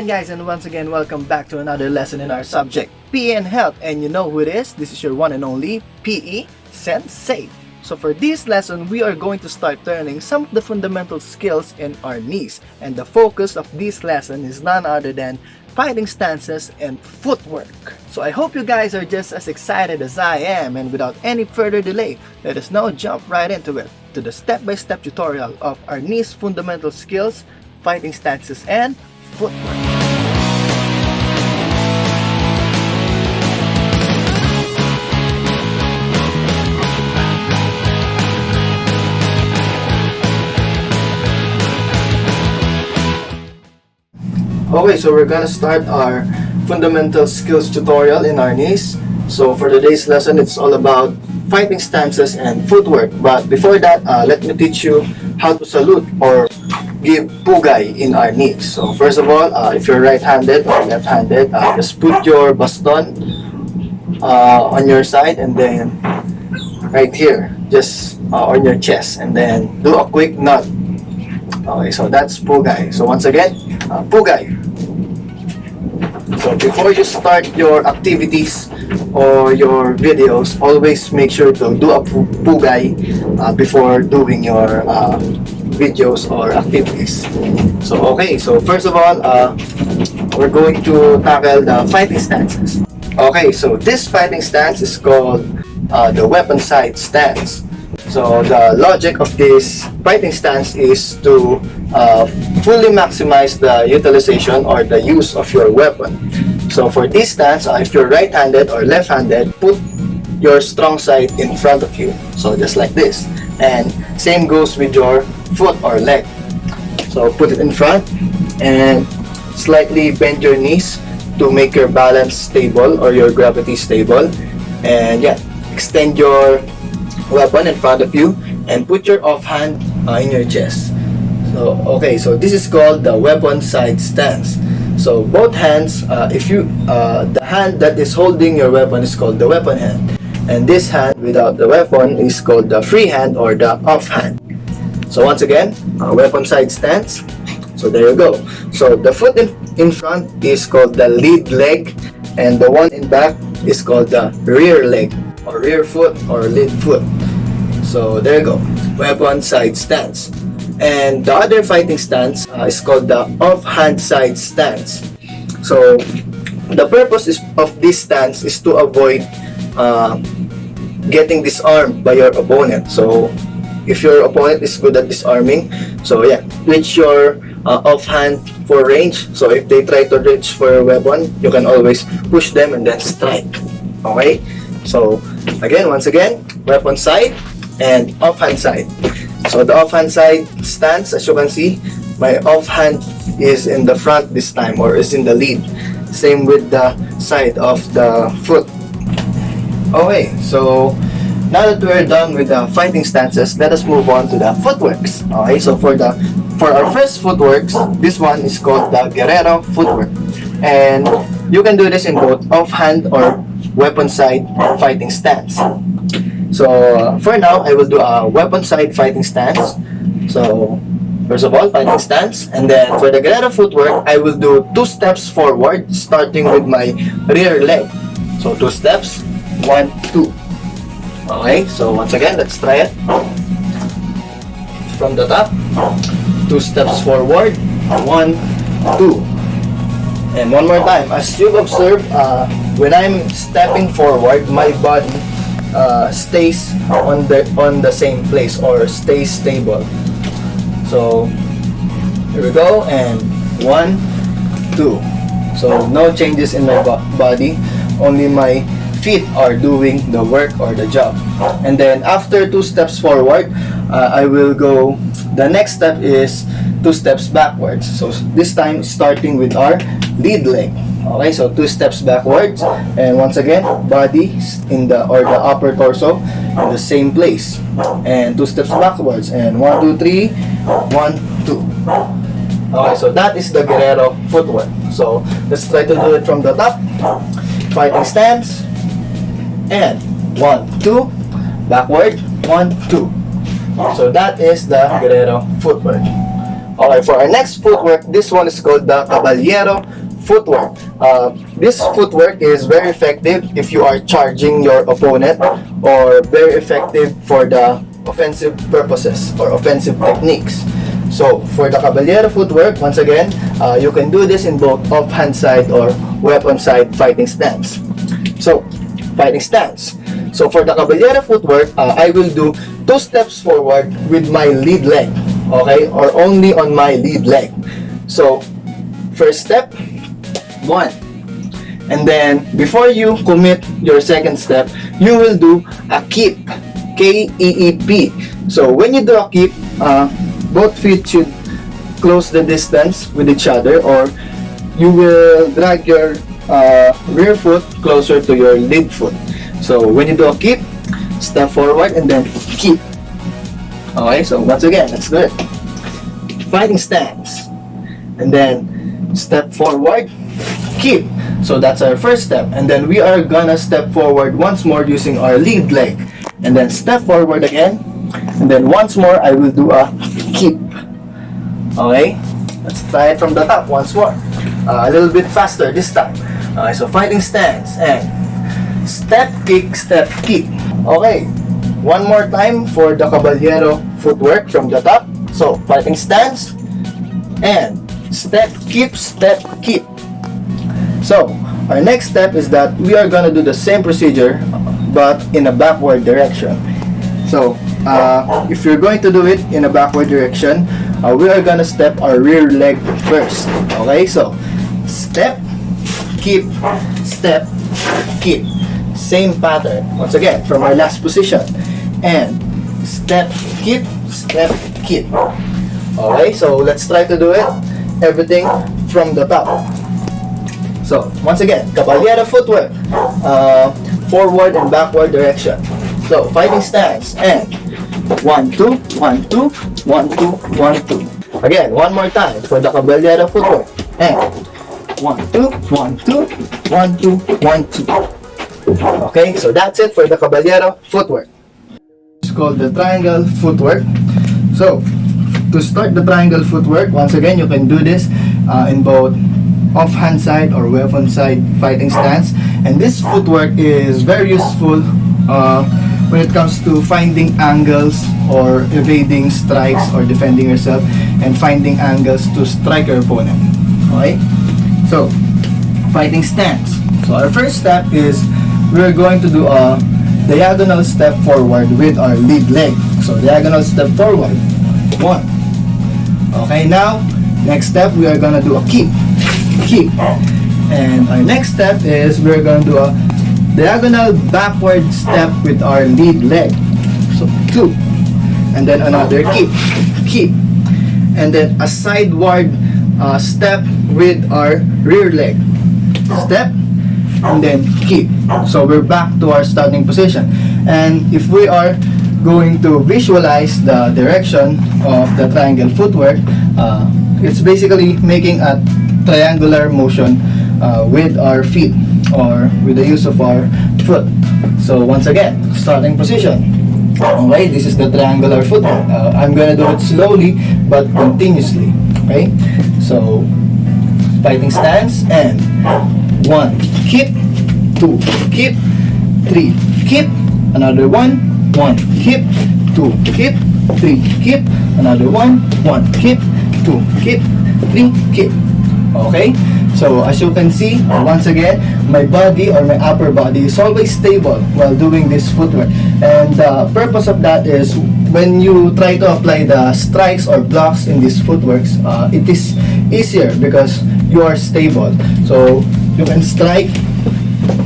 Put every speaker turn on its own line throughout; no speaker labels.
again, guys, and once again, welcome back to another lesson in our subject, PE and Health. And you know who it is? This is your one and only PE Sensei. So for this lesson, we are going to start learning some of the fundamental skills in Arnis. And the focus of this lesson is none other than fighting stances and footwork. So I hope you guys are just as excited as I am, and without any further delay, let us now jump right into it, to the step-by-step tutorial of Arnis fundamental skills, fighting stances, and footwork. Okay, so we're gonna start our fundamental skills tutorial in Arnis. So for today's lesson, it's all about fighting stances and footwork. But before that, let me teach you how to salute or give pugay in Arnis. So first of all, if you're right-handed or left-handed, just put your baston on your side, and then right here, just on your chest, and then do a quick nod. Okay, so that's pugay. So once again, pugay. So before you start your activities or your videos, always make sure to do a pugay before doing your videos or activities. So okay, so first of all, we're going to tackle the fighting stances. Okay, so this fighting stance is called the weapon side stance. So the logic of this fighting stance is to fully maximize the utilization or the use of your weapon. So for this stance, if you're right-handed or left-handed, put your strong side in front of you. So just like this. And same goes with your foot or leg. So put it in front and slightly bend your knees to make your balance stable or your gravity stable. And yeah, extend your weapon in front of you and put your offhand in your chest. So okay, so this is called the weapon side stance. So both hands, the hand that is holding your weapon is called the weapon hand, and this hand without the weapon is called the free hand or the offhand. So once again, weapon side stance. So there you go. So the foot in front is called the lead leg, and the one in back is called the rear leg or rear foot or lead foot. So there you go, weapon side stance. And the other fighting stance is called the offhand side stance. So the purpose of this stance is to avoid getting disarmed by your opponent. So if your opponent is good at disarming, so yeah, switch your offhand for range. So if they try to reach for your weapon, you can always push them and then strike. Okay, so once again, weapon side and offhand side. So the offhand side stance, as you can see, my offhand is in the front this time, or is in the lead. Same with the side of the foot. Okay, so now that we're done with the fighting stances, let us move on to the footworks. Okay, so for our first footworks, this one is called the Caballero footwork, and you can do this in both offhand or weapon side fighting stance. So for now, I will do a weapon side fighting stance. So first of all, fighting stance, and then for the Caballero footwork, I will do 2 steps forward, starting with my rear leg. So 2 steps, 1, 2. Okay, so once again, let's try it. From the top, 2 steps forward, 1, 2. And one more time, as you've observed, when I'm stepping forward, my body stays on the same place or stays stable. So here we go, and 1, 2. So no changes in my body, only my feet are doing the work or the job. And then after 2 steps forward, I will go, the next step is 2 steps backwards. So this time starting with our lead leg. Okay, so 2 steps backwards, and once again, body in the upper torso in the same place, and 2 steps backwards, and 1, 2, 3, 1, 2. Okay, so that is the Caballero footwork. So let's try to do it from the top. Fighting stance, and 1, 2, backward, 1, 2. So that is the Caballero footwork. Okay, for our next footwork, this one is called the Caballero Footwork. This footwork is very effective if you are charging your opponent, or very effective for the offensive purposes or offensive techniques. So for the Caballero footwork, once again, you can do this in both offhand side or weapon side fighting stance. So fighting stance. So for the Caballero footwork, I will do 2 steps forward with my lead leg, okay, or only on my lead leg. So first step, 1, and then before you commit your second step, you will do a keep, K-E-E-P. So when you do a keep, both feet should close the distance with each other, or you will drag your rear foot closer to your lead foot. So when you do a keep, step forward and then keep. Okay, so once again, let's do it. Fighting stance, and then step forward, keep. So that's our first step, and then we are gonna step forward once more using our lead leg, and then step forward again, and then once more I will do a keep. Okay, let's try it from the top once more, a little bit faster this time. Okay, so fighting stance and step, kick, step, kick. Okay, one more time for the Caballero footwork from the top. So fighting stance and step, keep, step, keep. So our next step is that we are gonna do the same procedure but in a backward direction. So if you're going to do it in a backward direction, we are gonna step our rear leg first. Okay, so step, keep, step, keep. Same pattern once again from our last position, and step, keep, step, keep. Okay, so let's try to do it everything from the top. So once again, Caballero footwork, forward and backward direction. So fighting stance and 1, 2, 1, 2, 1, 2, 1, 2. Again, one more time for the Caballero footwork, and 1, 2, 1, 2, 1, 2, 1, 2. Okay, so that's it for the Caballero footwork. It's called the triangle footwork. So to start the triangle footwork, once again, you can do this in both offhand side or weapon side fighting stance, and this footwork is very useful when it comes to finding angles or evading strikes or defending yourself and finding angles to strike your opponent. Okay, so fighting stance. So our first step is we're going to do a diagonal step forward with our lead leg. So diagonal step forward, 1. Okay, now next step we are gonna do a keep, and our next step is we're gonna do a diagonal backward step with our lead leg. So 2, and then another keep, and then a sideward step with our rear leg, step, and then keep. So we're back to our starting position, and if we are going to visualize the direction of the triangle footwork, it's basically making a triangular motion with our feet or with the use of our foot. So once again, starting position. Okay, this is the triangular footwork. I'm gonna do it slowly but continuously. Okay, so fighting stance and 1, keep, 2, keep, 3, keep, another 1, 1, keep, 2, keep, 3, keep, another 1, 1, keep, 2, keep, 3, keep. Okay, so as you can see, once again, my body or my upper body is always stable while doing this footwork, and the purpose of that is when you try to apply the strikes or blocks in these footworks, it is easier because you are stable, so you can strike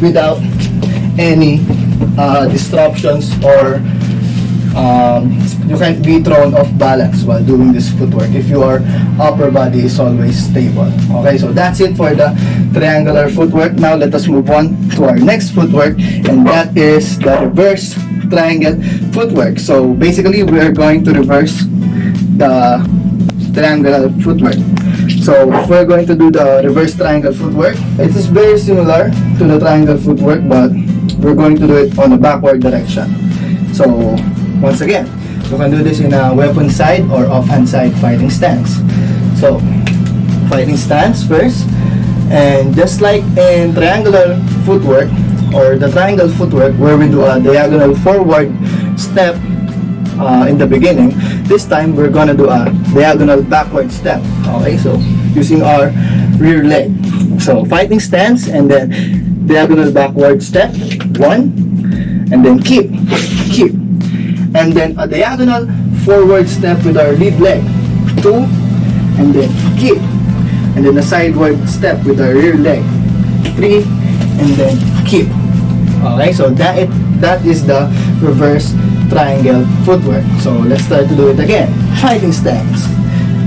without any disruptions, or you can't be thrown off balance while doing this footwork if your upper body is always stable. Okay, so that's it for the triangular footwork. Now let us move on to our next footwork, and that is the reverse triangle footwork. So basically we are going to reverse the triangular footwork. So if we're going to do the reverse triangle footwork, it is very similar to the triangle footwork, but we're going to do it on the backward direction. So once again, you can do this in a weapon side or offhand side fighting stance. So, fighting stance first. And just like in triangular footwork, or the triangle footwork where we do a diagonal forward step in the beginning, this time we're gonna do a diagonal backward step. Okay, so using our rear leg. So fighting stance and then diagonal backward step, 1, and then keep, and then a diagonal forward step with our lead leg, 2, and then keep, and then a sideward step with our rear leg, 3, and then keep. Okay, so that is the reverse triangle footwork. So let's try to do it again. Fighting stance,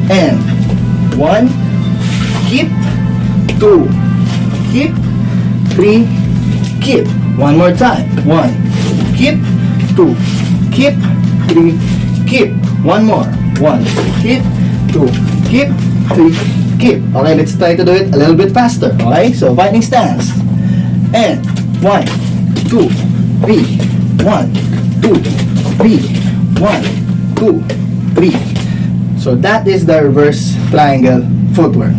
and 1, keep, 2, keep, 3, keep. One more time. 1, keep, 2, keep, 3, keep. One more. 1, keep, 2, keep, 3, keep. Okay, let's try to do it a little bit faster. Okay, so fighting stance, and 1, 2, 3, 1, 2, 3, 1, 2, 3. So that is the reverse triangle footwork.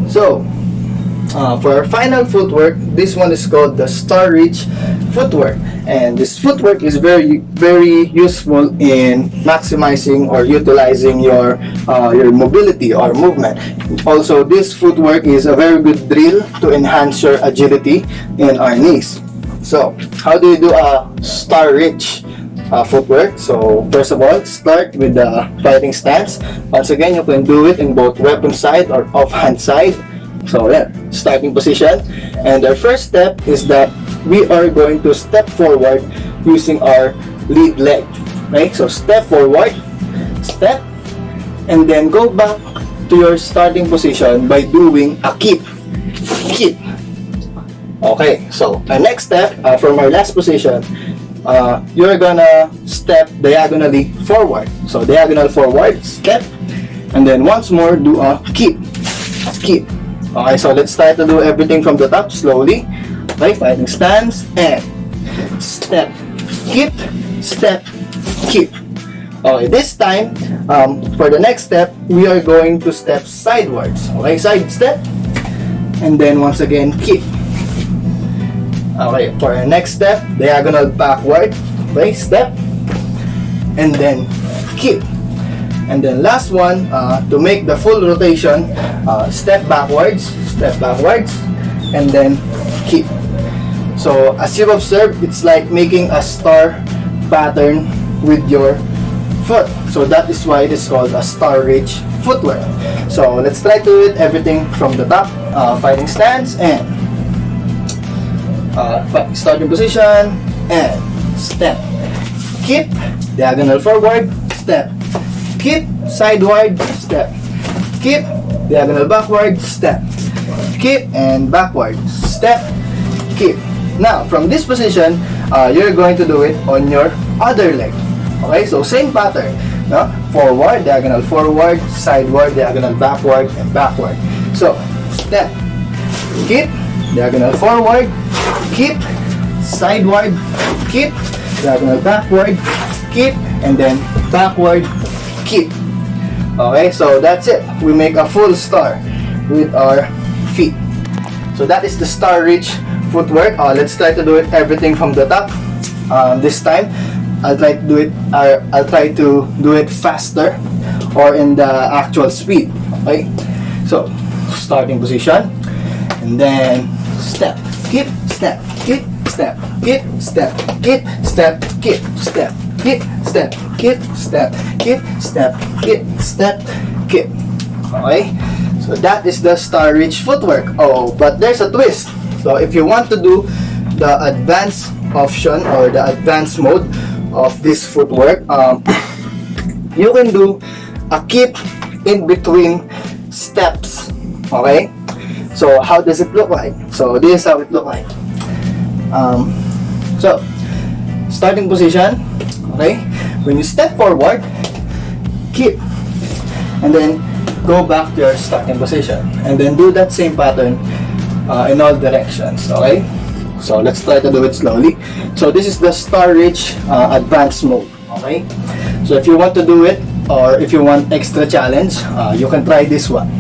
So for our final footwork, this one is called the star reach footwork, and this footwork is very useful in maximizing or utilizing your mobility or movement. Also, this footwork is a very good drill to enhance your agility in our knees. So how do you do a star reach footwork? So first of all, start with the fighting stance. Once again, you can do it in both weapon side or offhand side. So yeah, starting position, and our first step is that we are going to step forward using our lead leg. Right, so step forward, step, and then go back to your starting position by doing a keep. Okay, so our next step from our last position, you're gonna step diagonally forward. So diagonal forward, step, and then once more do a keep. Okay, so let's try to do everything from the top slowly. Okay, fighting stance, and step, keep, step, keep. Okay, this time, for the next step, we are going to step sidewards. Okay, side step, and then once again, keep. Okay, for our next step, diagonal backward. Okay, step, and then keep. And then last one, to make the full rotation, step backwards, and then keep. So as you've observed, it's like making a star pattern with your foot. So that is why it is called a star reach footwork. So let's try to do it everything from the top. Fighting stance, and starting position, and step, keep, diagonal forward, step, keep, sideward, step, keep, diagonal backward, step, keep, and backward, step, keep. Now, from this position, you're going to do it on your other leg. Okay, so same pattern. No? Forward, diagonal forward, sideward, diagonal backward, and backward. So, step, keep, diagonal forward, keep, sideward, keep, diagonal backward, keep, and then backward, keep. Okay, so that's it. We make a full star with our feet. So that is the star reach footwork. Let's try to do it everything from the top. This time, I'll try to do it faster or in the actual speed. Okay, so starting position, and then step, keep, step, keep, step, keep, step, keep, step, keep, step, keep, step, keep, step, keep, step, keep, step, keep. Okay, so that is the star reach footwork. Oh, but there's a twist. So if you want to do the advanced option or the advanced mode of this footwork, you can do a keep in between steps. Okay, so how does it look like? So this is how it look like. So starting position, okay, when you step forward, keep, and then go back to your starting position, and then do that same pattern in all directions. Okay, so let's try to do it slowly. So this is the star reach advanced mode. Okay, so if you want to do it or if you want extra challenge, you can try this one.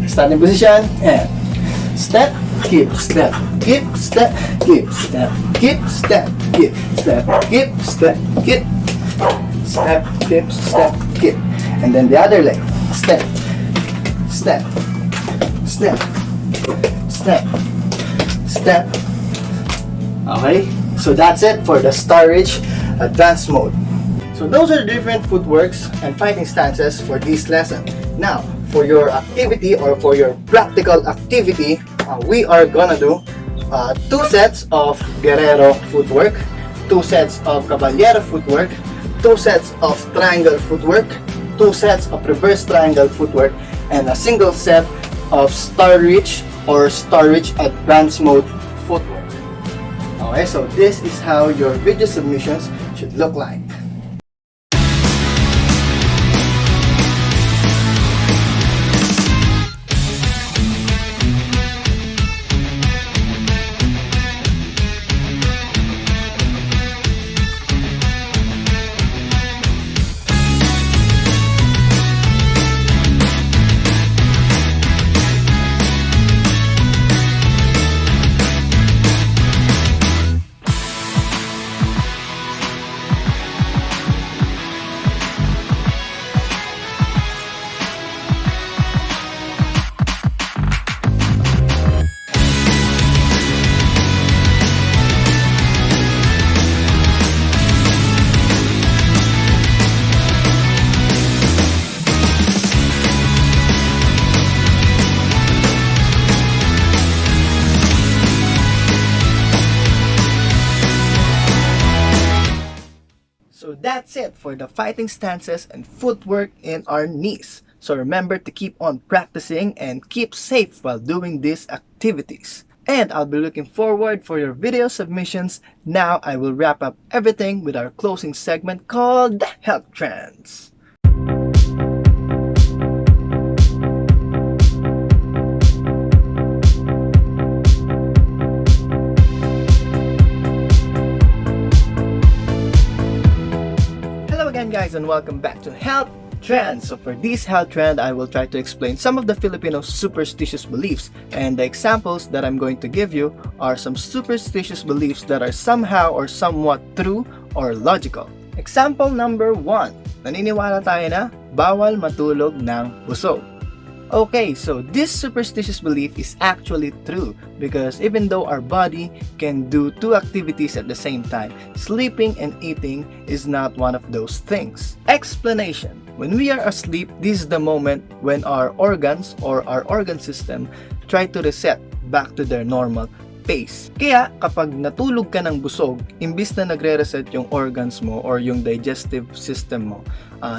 Starting position and step, keep, step, keep, step, keep, step, keep, step, keep, step, keep, step, keep, step, keep, step, keep, and then the other leg, step, step, step, step, step. Okay, so that's it for the Star Reach advanced mode. So those are the different footworks and fighting stances for this lesson. Now, for your activity or for your practical activity, we are gonna do 2 sets of Guerrero footwork, 2 sets of Caballero footwork, 2 sets of triangle footwork, 2 sets of reverse triangle footwork, and a single set of Star Reach or Star Reach advanced mode footwork. Okay, so this is how your video submissions should look like. So that's it for the fighting stances and footwork in Arnis. So remember to keep on practicing and keep safe while doing these activities. And I'll be looking forward for your video submissions. Now I will wrap up everything with our closing segment called Health Trends. Guys, and welcome back to Health Trends. So for this health trend, I will try to explain some of the Filipino superstitious beliefs, and the examples that I'm going to give you are some superstitious beliefs that are somehow or somewhat true or logical. Example number 1, naniniwala tayo na bawal matulog ng busog. Okay, so this superstitious belief is actually true because even though our body can do 2 activities at the same time, sleeping and eating is not one of those things. Explanation: when we are asleep, this is the moment when our organs or our organ system try to reset back to their normal pace. Kaya kapag natulog ka ng busog, imbis na nagre-reset yung organs mo or yung digestive system mo,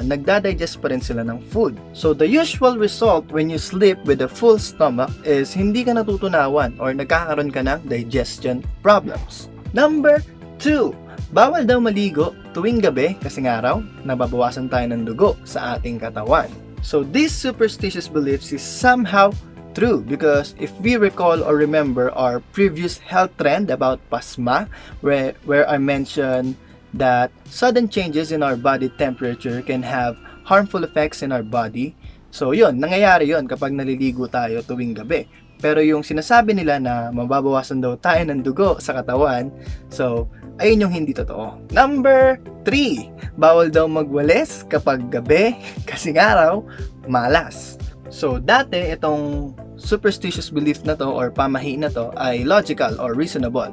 nagdadigest pa rin sila ng food. So the usual result when you sleep with a full stomach is hindi ka natutunawan or nagkakaroon ka ng digestion problems. Number 2, bawal daw maligo tuwing gabi kasi nga raw nababawasan tayo ng dugo sa ating katawan. So this superstitious beliefs is somehow true because if we recall or remember our previous health trend about pasma, where I mentioned that sudden changes in our body temperature can have harmful effects in our body. So yun, nangyayari yun kapag naliligo tayo tuwing gabi. Pero yung sinasabi nila na mababawasan daw tayo ng dugo sa katawan, so ayun yung hindi totoo. Number 3, bawal daw magwalis kapag gabi kasi nga raw malas. So dati itong superstitious belief na to or pamahiin na to ay logical or reasonable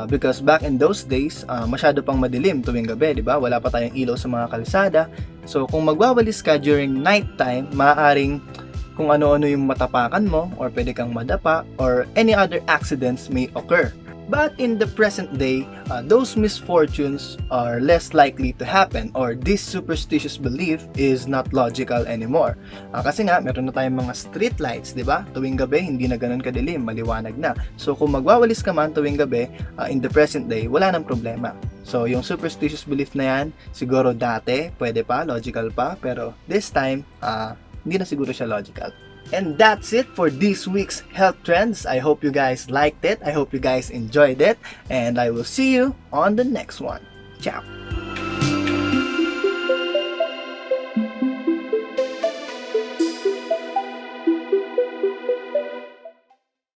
because back in those days masyado pang madilim tuwing gabi, di ba? Wala pa tayong ilaw sa mga kalsada. So kung magwawalis ka during night time, maaaring kung ano-ano yung matapakan mo or pwede kang madapa or any other accidents may occur. But in the present day, those misfortunes are less likely to happen or this superstitious belief is not logical anymore. Kasi nga, meron na tayong mga street lights, di ba? Tuwing gabi, hindi na ganun kadilim, maliwanag na. So kung magwawalis ka man tuwing gabi, in the present day, wala nang problema. So yung superstitious belief na yan, siguro dati, pwede pa, logical pa, pero this time, hindi na siguro siya logical. And that's it for this week's health trends. I hope you guys liked it. I hope you guys enjoyed it. And I will see you on the next one. Ciao.